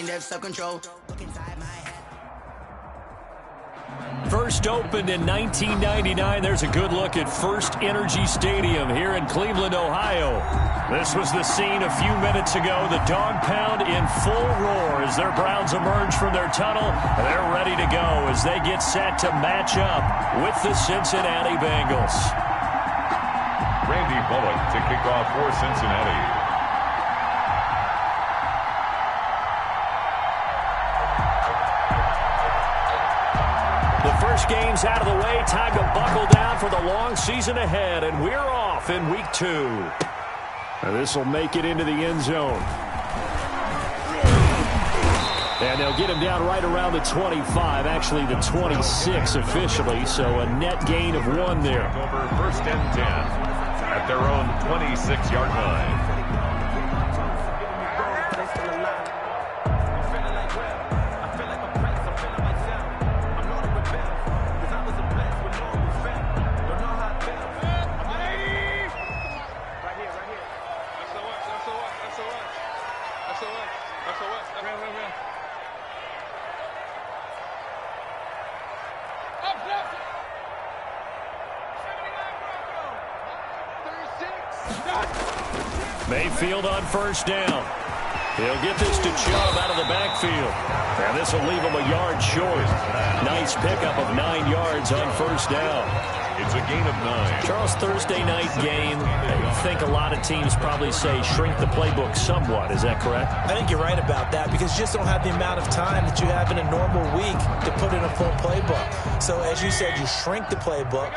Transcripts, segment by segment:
depth, self-control. Look inside my head. First opened in 1999. There's a good look at First Energy Stadium here in Cleveland, Ohio. This was the scene a few minutes ago. The dog pound in full roar as their Browns emerge from their tunnel. They're ready to go as they get set to match up with the Cincinnati Bengals. Randy Bullock to kick off for Cincinnati. The first game's out of the way. Time to buckle down for the long season ahead, and we're off in week 2. Now this will make it into the end zone. And they'll get him down right around the 25, actually the 26 officially, so a net gain of 1 there. Over first and 10 at their own 26-yard line. Mayfield on first down. He'll get this to Chubb out of the backfield. And this will leave him a yard short. Nice pickup of 9 yards on first down. It's a gain of 9. Charles, Thursday night game, I think a lot of teams probably say shrink the playbook somewhat. Is that correct? I think you're right about that because you just don't have the amount of time that you have in a normal week to put in a full playbook. So as you said, you shrink the playbook.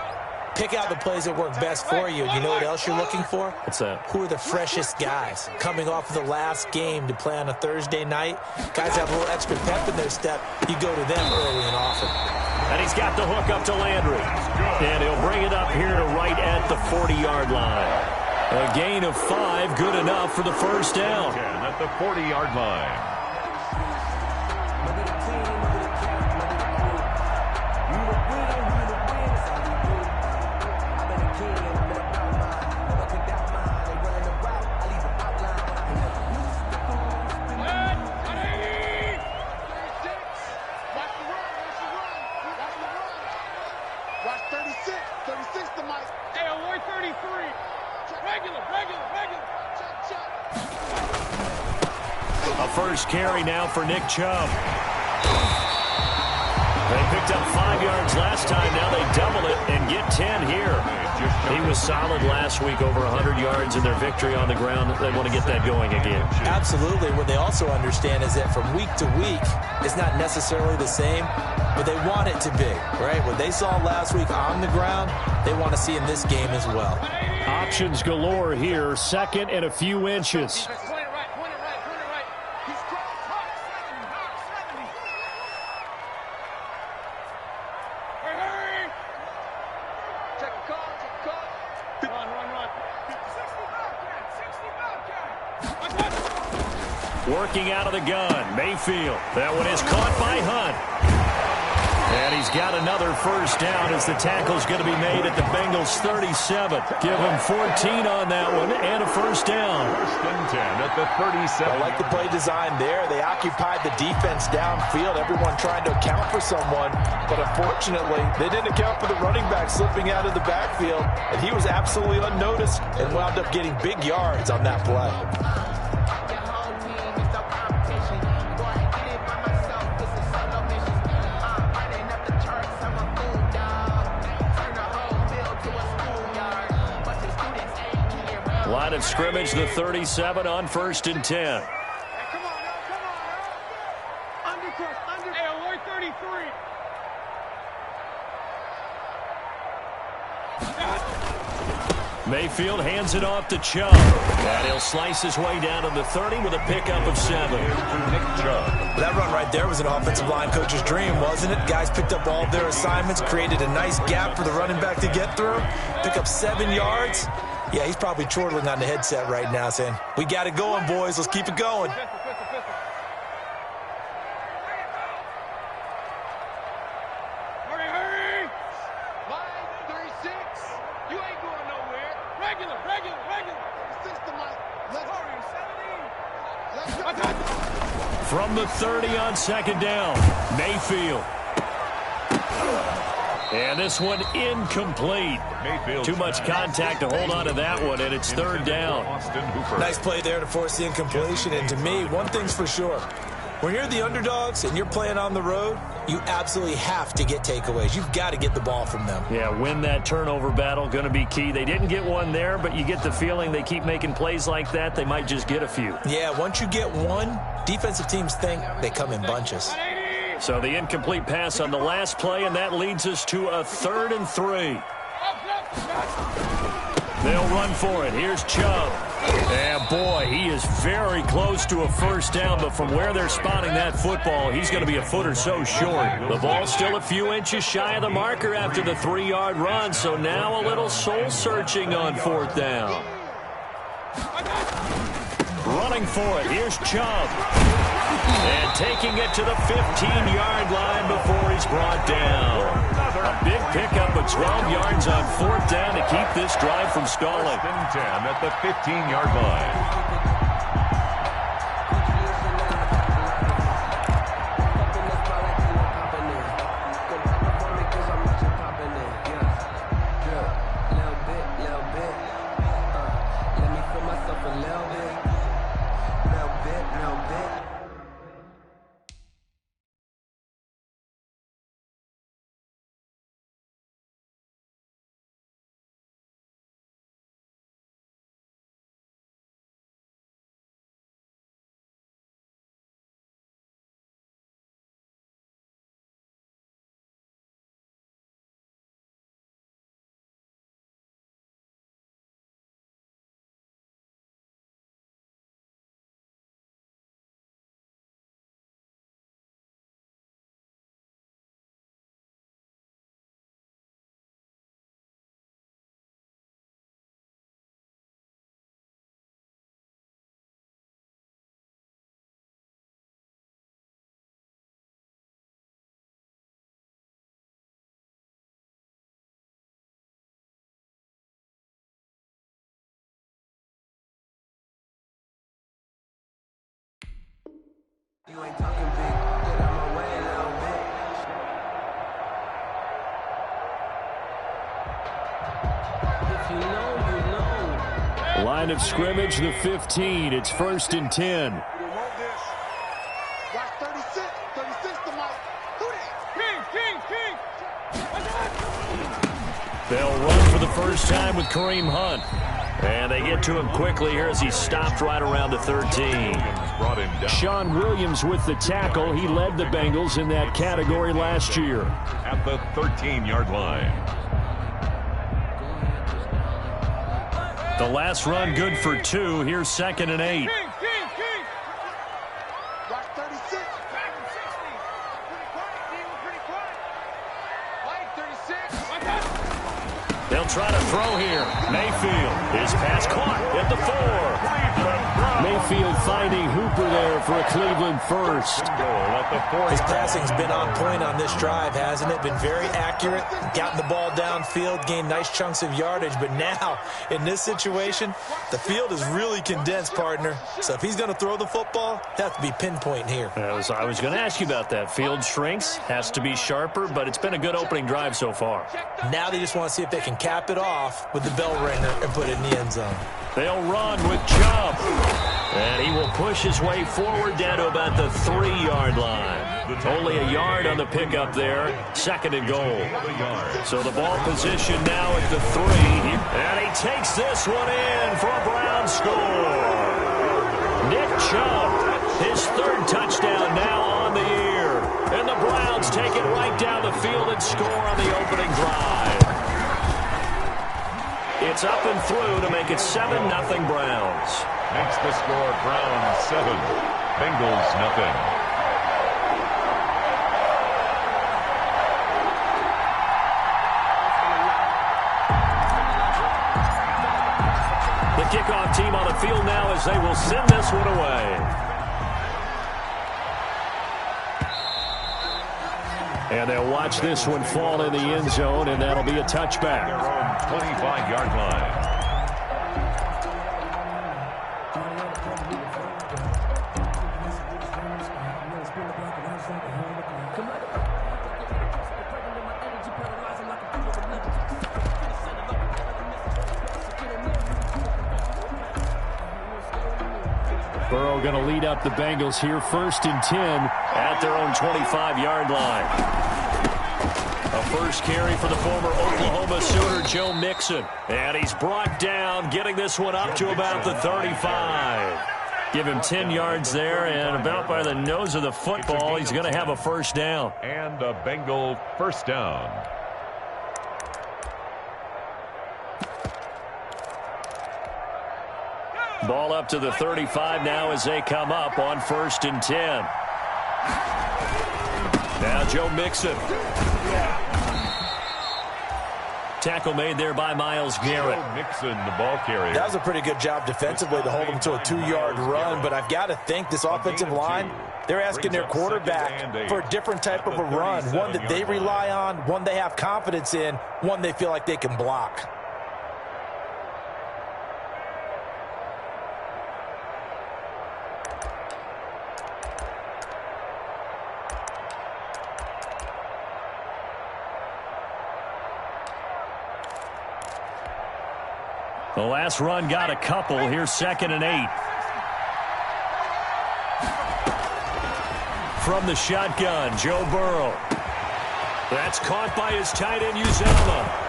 Pick out the plays that work best for you. You know what else you're looking for? What's that? Who are the freshest guys? Coming off of the last game to play on a Thursday night, guys have a little extra pep in their step. You go to them early and often. And he's got the hook up to Landry. And he'll bring it up here to right at the 40-yard line. A gain of 5, good enough for the first down. At the 40-yard line. First carry now for Nick Chubb. They picked up 5 yards last time. Now they double it and get 10 here. He was solid last week, over 100 yards in their victory on the ground. They want to get that going again. Absolutely. What they also understand is that from week to week, it's not necessarily the same, but they want it to be, right? What they saw last week on the ground, they want to see in this game as well. Options galore here. Second and a few inches. Working out of the gun, Mayfield. That one is caught by Hunt. And he's got another first down as the tackle's going to be made at the Bengals 37. Give him 14 on that one and a first down. First and 10 at the 37. I like the play design there. They occupied the defense downfield. Everyone trying to account for someone. But unfortunately, they didn't account for the running back slipping out of the backfield. And he was absolutely unnoticed and wound up getting big yards on that play. Line of scrimmage, the 37 on first and 10. Mayfield hands it off to Chubb. And he'll slice his way down to the 30 with a pickup of 7. Nick Chubb. That run right there was an offensive line coach's dream, wasn't it? Guys picked up all of their assignments, created a nice gap for the running back to get through, pick up 7 yards. Yeah, he's probably chortling on the headset right now saying, we got it going, boys. Let's keep it going. From the 30 on second down, Mayfield. And this one incomplete. Mayfield. Too much contact to hold on to that one, and it's third down. Nice play there to force the incompletion. And to me, one thing's for sure. When you're the underdogs and you're playing on the road, you absolutely have to get takeaways. You've got to get the ball from them. Yeah, win that turnover battle, going to be key. They didn't get one there, but you get the feeling they keep making plays like that, they might just get a few. Yeah, once you get one, defensive teams think they come in bunches. So the incomplete pass on the last play, and that leads us to a 3rd and 3. They'll run for it. Here's Chubb. And, boy, he is very close to a first down, but from where they're spotting that football, he's going to be a foot or so short. The ball's still a few inches shy of the marker after the 3-yard run, so now a little soul-searching on 4th down. Running for it. Here's Chubb. And taking it to the 15-yard line before he's brought down. A big pickup of 12 yards on 4th down to keep this drive from stalling. 10 at the 15-yard line. You ain't talking big, get out my way a little bit. If you know, you know. Line of scrimmage, the 15. It's 1st and 10. Watch 36 to Mike. King. They'll run for the first time with Kareem Hunt. And they get to him quickly here as he's stopped right around the 13. Brought him down. Sean Williams with the tackle. He led the Bengals in that category last year. At the 13-yard line. The last run good for 2. Here's 2nd and 8. Watch 36. Back in 60. Pretty quiet. Light 36. They'll try to throw here. Mayfield. His pass caught at the 4. Mayfield finding Hooper there for a Cleveland first. His passing's been on point on this drive, hasn't it? Been very accurate, gotten the ball downfield, gained nice chunks of yardage. But now, in this situation, the field is really condensed, partner. So if he's going to throw the football, it has to be pinpoint here. I was going to ask you about that. Field shrinks, has to be sharper, but it's been a good opening drive so far. Now they just want to see if they can cap it off with the bell ringer and put it in the end zone. They'll run with Chubb. And he will push his way forward down to about the 3-yard line. Only a yard on the pickup there. 2nd and goal. So the ball position now at the 3. And he takes this one in for a Brown score. Nick Chubb, his 3rd touchdown now on the year. And the Browns take it right down the field and score on the opening drive. It's up and through to make it 7-0 Browns. Makes the score Browns 7, Bengals nothing. The kickoff team on the field now as they will send this one away. And they'll watch this one fall in the end zone, and that'll be a touchback. Their own 25-yard line. Burrow going to lead up the Bengals here, 1st and 10 at their own 25-yard line. A first carry for the former Oklahoma Sooner, Joe Mixon. And he's brought down, getting this one up to about the 35. Give him 10 yards there, and about by the nose of the football, he's going to have a first down. And a Bengal first down. Ball up to the 35 now as they come up on 1st and 10. Now Joe Mixon. Tackle made there by Myles Garrett. Joe Mixon, the ball carrier. That was a pretty good job defensively to hold him to a 2-yard run, but I've got to think this offensive line, they're asking their quarterback for a different type of a run, one that they rely on, one they have confidence in, one they feel like they can block. The last run got a couple. Here's 2nd and 8. From the shotgun, Joe Burrow. That's caught by his tight end, Uzomah.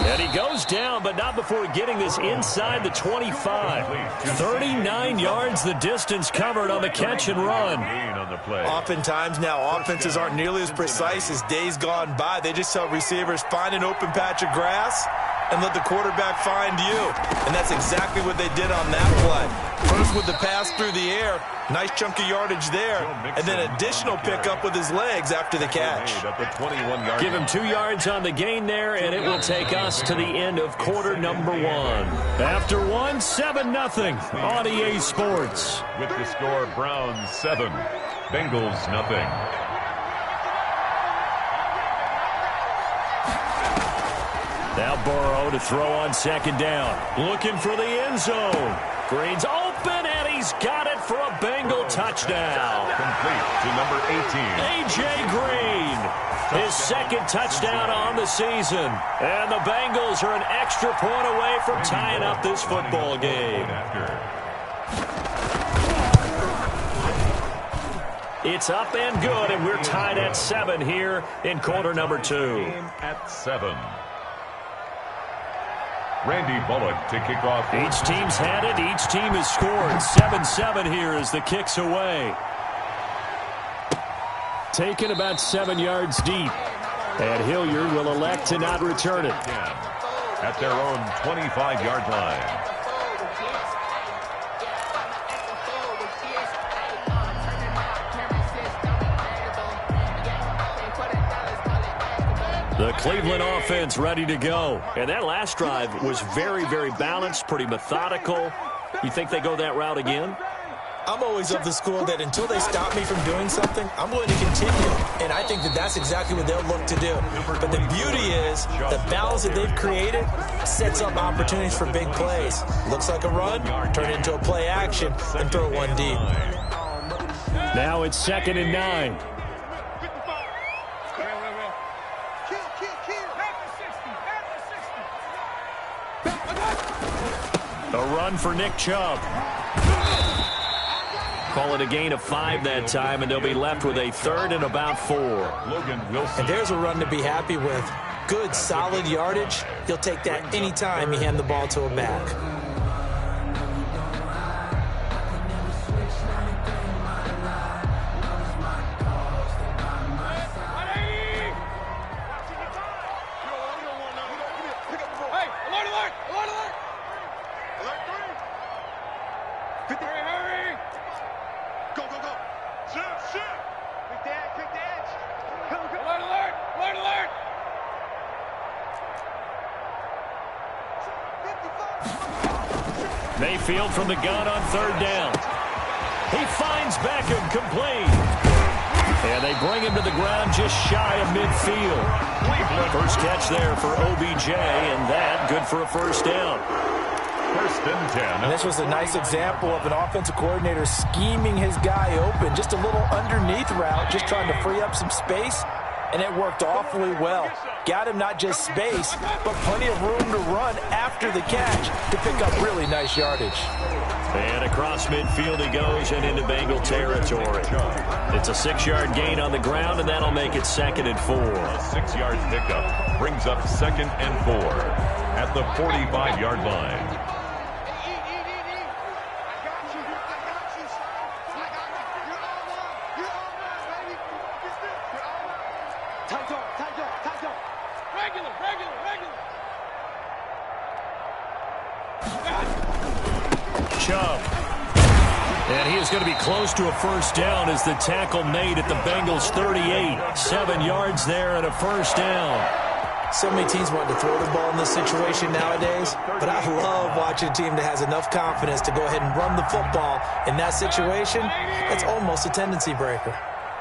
And he goes down, but not before getting this inside the 25. 39 yards the distance covered on the catch and run. Oftentimes now, offenses aren't nearly as precise as days gone by. They just tell receivers, find an open patch of grass and let the quarterback find you. And that's exactly what they did on that play. First with the pass through the air, nice chunk of yardage there, and then additional pickup with his legs after the catch. Give him 2 yards on the gain there, and it will take us to the end of quarter number 1. After 1, 7-0 on EA Sports. With the score, Browns 7, Bengals nothing. Now Burrow to throw on 2nd down. Looking for the end zone. Green's open, and he's got it for a Bengal touchdown. Complete to number 18. A.J. Green, his 2nd touchdown on the season. And the Bengals are an extra point away from tying up this football game. It's up and good, and we're tied at 7 here in quarter number 2. At 7. Randy Bullock to kick off. Each team's had it. Each team has scored. 7-7 here as the kick's away. Taken about 7 yards deep. And Hilliard will elect to not return it. At their own 25-yard line. The Cleveland offense ready to go. And that last drive was very, very balanced, pretty methodical. You think they go that route again? I'm always of the school that until they stop me from doing something, I'm going to continue. And I think that that's exactly what they'll look to do. But the beauty is the balance that they've created sets up opportunities for big plays. Looks like a run, turn it into a play action, and throw one deep. Now it's 2nd and 9. A run for Nick Chubb. Call it a gain of 5 that time, and they'll be left with a 3rd and about 4. Logan Wilson. And there's a run to be happy with. Good, solid yardage. He'll take that anytime you hand the ball to a back. Mayfield from the gun on 3rd down. He finds Beckham complete. And they bring him to the ground just shy of midfield. First catch there for OBJ, and that good for a first down. First and 10. And this was a nice example of an offensive coordinator scheming his guy open. Just a little underneath route, just trying to free up some space, and it worked awfully well. Got him not just space, but plenty of room to run after the catch to pick up really nice yardage. And across midfield he goes and into Bengal territory. It's a 6-yard gain on the ground, and that'll make it 2nd and 4. A 6-yard pickup brings up 2nd and 4 at the 45-yard line. Chubb. And he is going to be close to a first down as the tackle made at the Bengals 38. 7 yards there and a first down. So many teams want to throw the ball in this situation nowadays, but I love watching a team that has enough confidence to go ahead and run the football in that situation. It's almost a tendency breaker.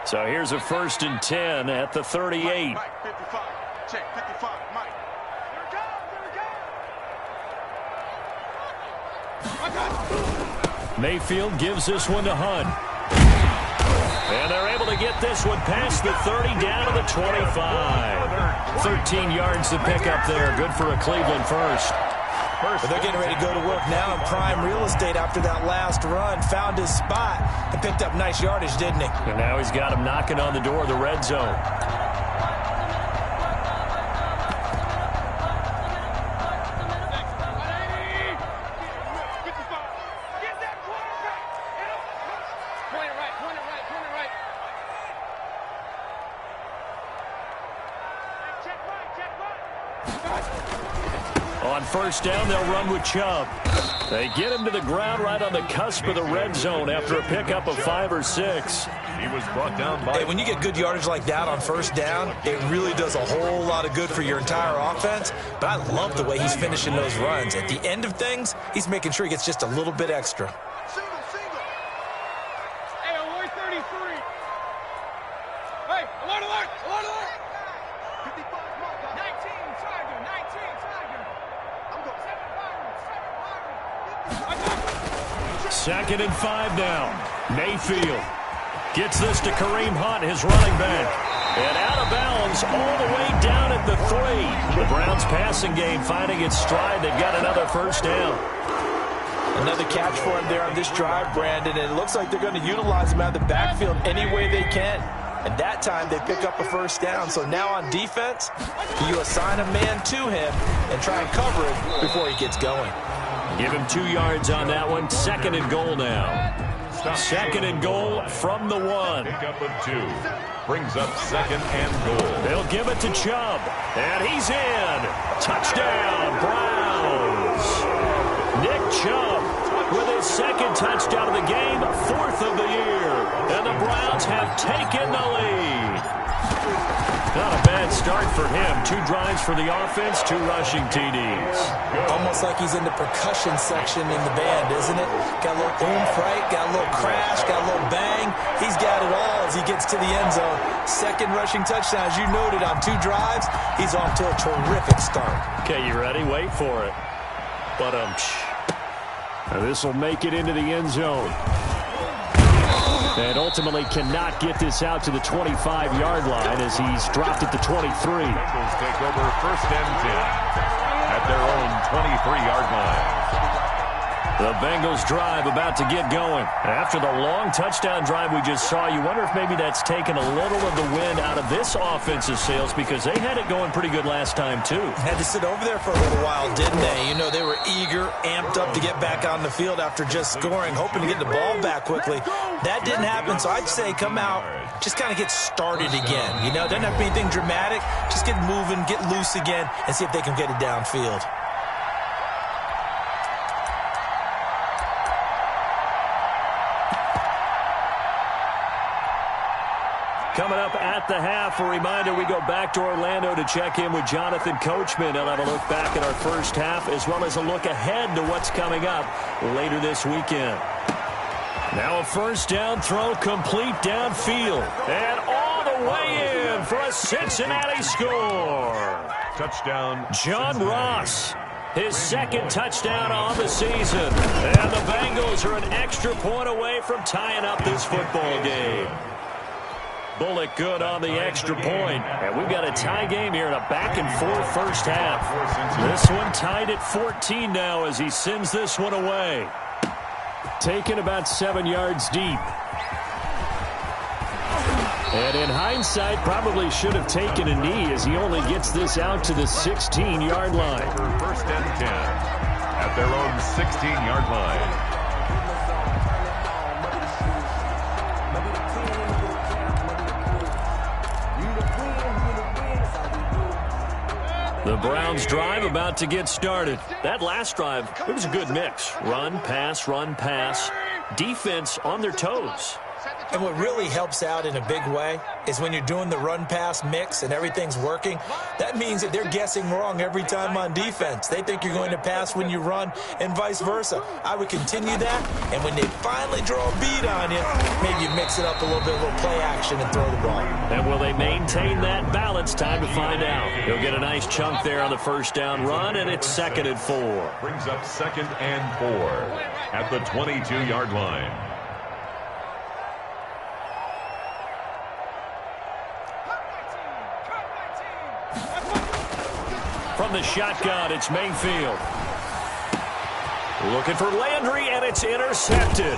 So here's a 1st and 10 at the 38. Mike, 55. Check, 55. Mike. Mayfield gives this one to Hunt. And they're able to get this one past the 30 down to the 25. 13 yards to pick up there. Good for a Cleveland first. But they're getting ready to go to work now in prime real estate after that last run. Found his spot and picked up nice yardage, didn't he? And now he's got him knocking on the door of the red zone. On first down, they'll run with Chubb. They get him to the ground right on the cusp of the red zone after a pickup of 5 or 6. He was brought down by... Hey, when you get good yardage like that on first down, it really does a whole lot of good for your entire offense. But I love the way he's finishing those runs. At the end of things, he's making sure he gets just a little bit extra. Single. Hey, alert 33. Hey, alert. 55, Mark. 19, Tiger. I'm going 7-5. 2nd and 5 now. Mayfield gets this to Kareem Hunt, his running back. And out of bounds all the way down at the 3. The Browns passing game finding its stride. They've got another first down. Another catch for him there on this drive, Brandon. And it looks like they're going to utilize him out of the backfield any way they can. And that time they pick up a first down. So now on defense, you assign a man to him and try and cover it before he gets going. Give him 2 yards on that one. 2nd and goal now. 2nd and goal from the 1. Pickup of 2 brings up 2nd and goal. They'll give it to Chubb. And he's in. Touchdown, Browns. Nick Chubb with his 2nd touchdown of the game, 4th of the year. And the Browns have taken the lead. Not a bad start for him. 2 drives for the offense, 2 rushing TDs. Almost like he's in the percussion section in the band, isn't it? Got a little oomph, right? Got a little crash, got a little bang. He's got it all as he gets to the end zone. 2nd rushing touchdown, as you noted, on 2 drives. He's off to a terrific start. Okay, you ready? Wait for it. But this will make it into the end zone. And ultimately cannot get this out to the 25-yard line as he's dropped at the 23. Bengals take over 1st and 10 at their own 23-yard line. The Bengals drive about to get going. After the long touchdown drive we just saw, you wonder if maybe that's taken a little of the wind out of this offensive sails because they had it going pretty good last time too. Had to sit over there for a little while, didn't they? You know, they were eager, amped up to get back on the field after just scoring, hoping to get the ball back quickly. That didn't happen, so I'd say come out, just kind of get started again. You know, doesn't have to be anything dramatic. Just get moving, get loose again, and see if they can get it downfield. Coming up at the half, a reminder, we go back to Orlando to check in with Jonathan Coachman. He'll have a look back at our first half as well as a look ahead to what's coming up later this weekend. Now a first down throw complete downfield. And all the way in for a Cincinnati score. Touchdown, John Cincinnati. Ross. His second touchdown on the season. And the Bengals are an extra point away from tying up this football game. Bullock good on the extra point. And we've got a tie game here in a back-and-forth first half. This one tied at 14 now as he sends this one away. Taken about 7 yards deep. And in hindsight, probably should have taken a knee as he only gets this out to the 16-yard line. First and 10 at their own 16-yard line. The Browns drive about to get started. That last drive, it was a good mix. Run, pass, defense on their toes. And what really helps out in a big way is when you're doing the run-pass mix and everything's working, that means that they're guessing wrong every time on defense. They think you're going to pass when you run and vice versa. I would continue that, and when they finally draw a bead on you, maybe you mix it up a little bit, a little play action, and throw the ball. And will they maintain that balance? Time to find out. He'll get a nice chunk there on the first down run, and it's 2nd and 4. Brings up 2nd and 4 at the 22-yard line. From the shotgun, it's Mayfield. Looking for Landry, and it's intercepted.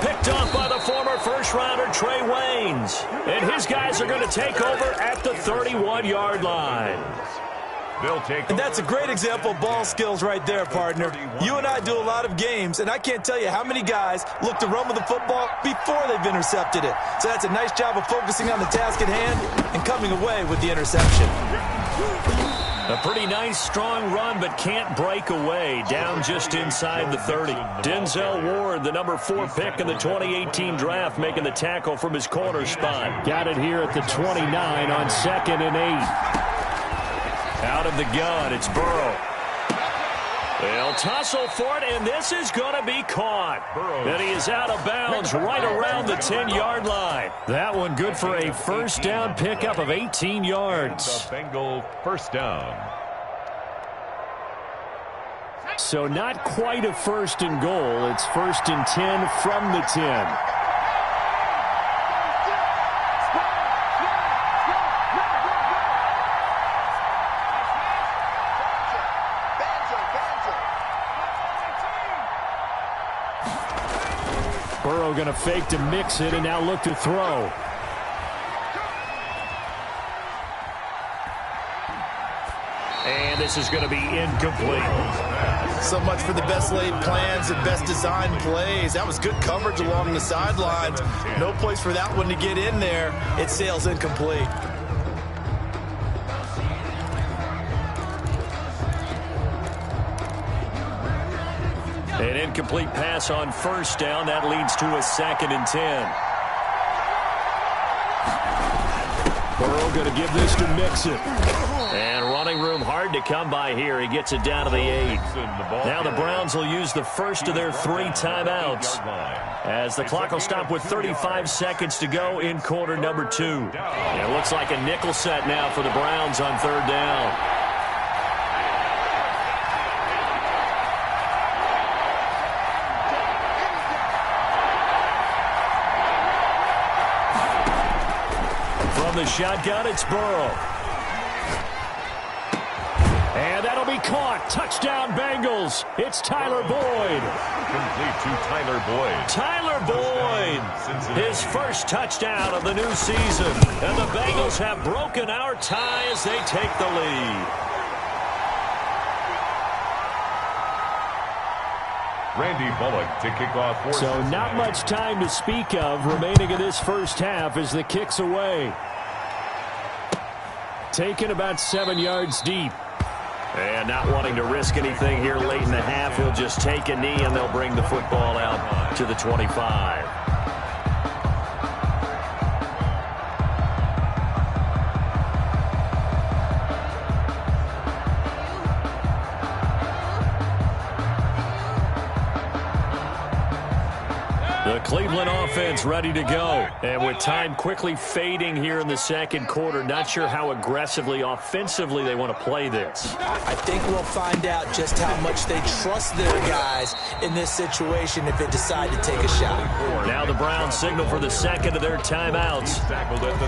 Picked off by the former first-rounder Trey Waynes. And his guys are going to take over at the 31-yard line. And that's a great example of ball skills right there, partner. You and I do a lot of games, and I can't tell you how many guys look to run with the football before they've intercepted it. So that's a nice job of focusing on the task at hand and coming away with the interception. A pretty nice, strong run, but can't break away. Down just inside the 30. Denzel Ward, the number 4 pick in the 2018 draft, making the tackle from his corner spot. Got it here at the 29 on 2nd and 8. Out of the gun, it's Burrow. They'll tussle for it, and this is going to be caught. And he is out of bounds right around the 10-yard line. That one good for a first down pickup of 18 yards. The Bengal first down. So not quite a 1st and goal. It's 1st and 10 from the 10. Burrow going to fake to mix it and now look to throw. And this is going to be incomplete. So much for the best laid plans and best designed plays. That was good coverage along the sidelines. No place for that one to get in there. It sails incomplete. An incomplete pass on first down. That leads to a 2nd and 10. Burrow going to give this to Mixon. And running room hard to come by here. He gets it down to the 8. Now the Browns will use the first of their 3 timeouts as the clock will stop with 35 seconds to go in quarter number 2. It looks like a nickel set now for the Browns on 3rd down. The shotgun, it's Burrow. And that'll be caught. Touchdown, Bengals. It's Tyler Boyd. Complete to Tyler Boyd. Tyler Boyd, his first touchdown of the new season. And the Bengals have broken our tie as they take the lead. Randy Bullock to kick off. So not much time to speak of remaining in this first half as the kick's away. Taken about 7 yards deep. And not wanting to risk anything here late in the half, he'll just take a knee and they'll bring the football out to the 25. The Cleveland offense ready to go. And with time quickly fading here in the second quarter, not sure how aggressively, offensively they want to play this. I think we'll find out just how much they trust their guys in this situation if they decide to take a shot. Now the Browns signal for the second of their timeouts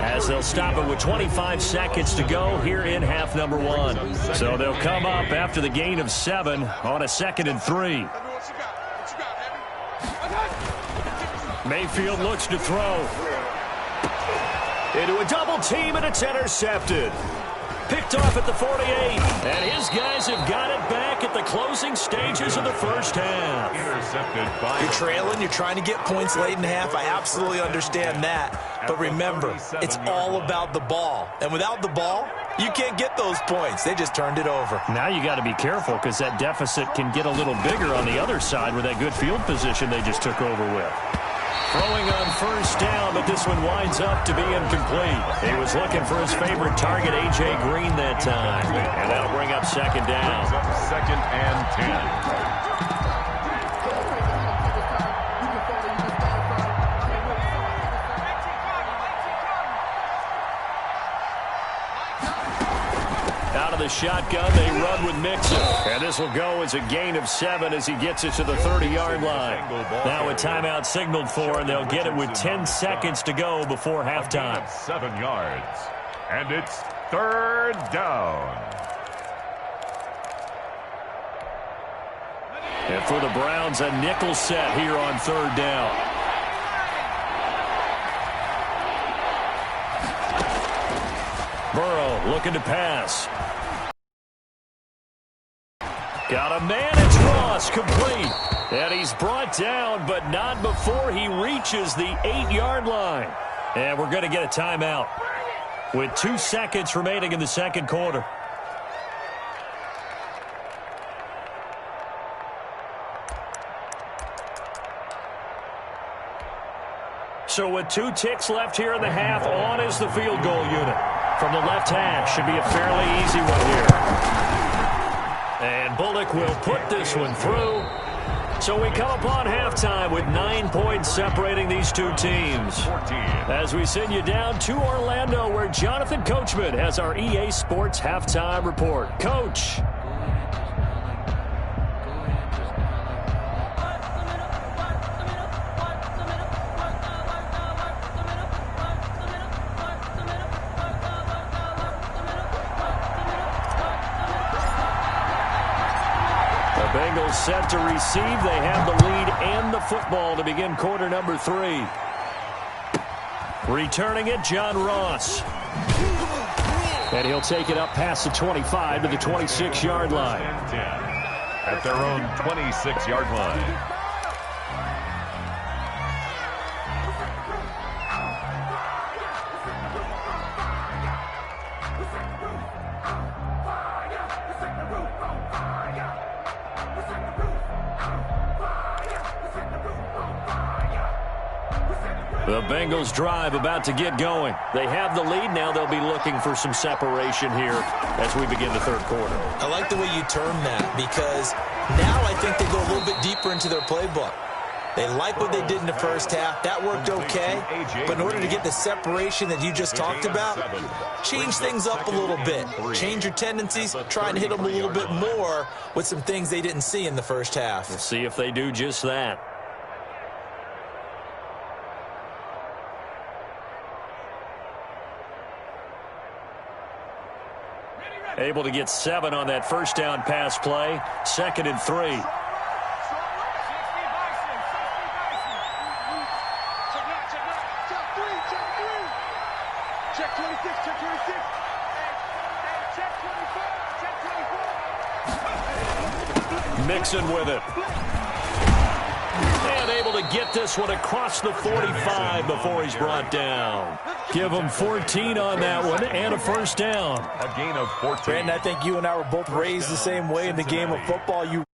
as they'll stop it with 25 seconds to go here in half number 1. So they'll come up after the gain of 7 on a 2nd and 3. Mayfield looks to throw. Into a double team, and it's intercepted. Picked off at the 48, and his guys have got it back at the closing stages of the first half. Intercepted by... You're trailing, you're trying to get points late in half. I absolutely understand that. But remember, it's all about the ball. And without the ball, you can't get those points. They just turned it over. Now you got to be careful because that deficit can get a little bigger on the other side with that good field position they just took over with. Throwing on first down, but this one winds up to be incomplete. He was looking for his favorite target, A.J. Green, that time. And that'll bring up second down. Second and 10. Out of the shotgun, they run with Mixon. And this will go as a gain of 7 as he gets it to the 30-yard line. Now a timeout signaled for, and they'll get it with 10 seconds to go before halftime. 7 yards. And it's third down. And for the Browns, a nickel set here on third down. Burrow looking to pass. Got a man, it's Ross, complete. And he's brought down, but not before he reaches the 8-yard line. And we're going to get a timeout with 2 seconds remaining in the second quarter. So with 2 ticks left here in the half, on is the field goal unit. From the left hash, should be a fairly easy one here. And Bullock will put this one through. So we come upon halftime with 9 points separating these two teams. 14. As we send you down to Orlando, where Jonathan Coachman has our EA Sports halftime report. Coach. Bengals set to receive. They have the lead and the football to begin quarter number 3. Returning it, John Ross. And he'll take it up past the 25 to the 26-yard line. At their own 26-yard line. The Bengals drive about to get going. They have the lead. Now they'll be looking for some separation here as we begin the third quarter. I like the way you term that because now I think they go a little bit deeper into their playbook. They like what they did in the first half. That worked okay. But in order to get the separation that you just talked about, change things up a little bit. Change your tendencies. Try and hit them a little bit more with some things they didn't see in the first half. We'll see if they do just that. Able to get 7 on that first down pass play. 2nd and 3. Check 26, check 26. Check 24, check 24. Mixon with it. And able to get this one across the 45 before he's brought down. Give him 14 on that one and a first down. A gain of 14. Brandon, I think you and I were both raised the same way in the game of football. You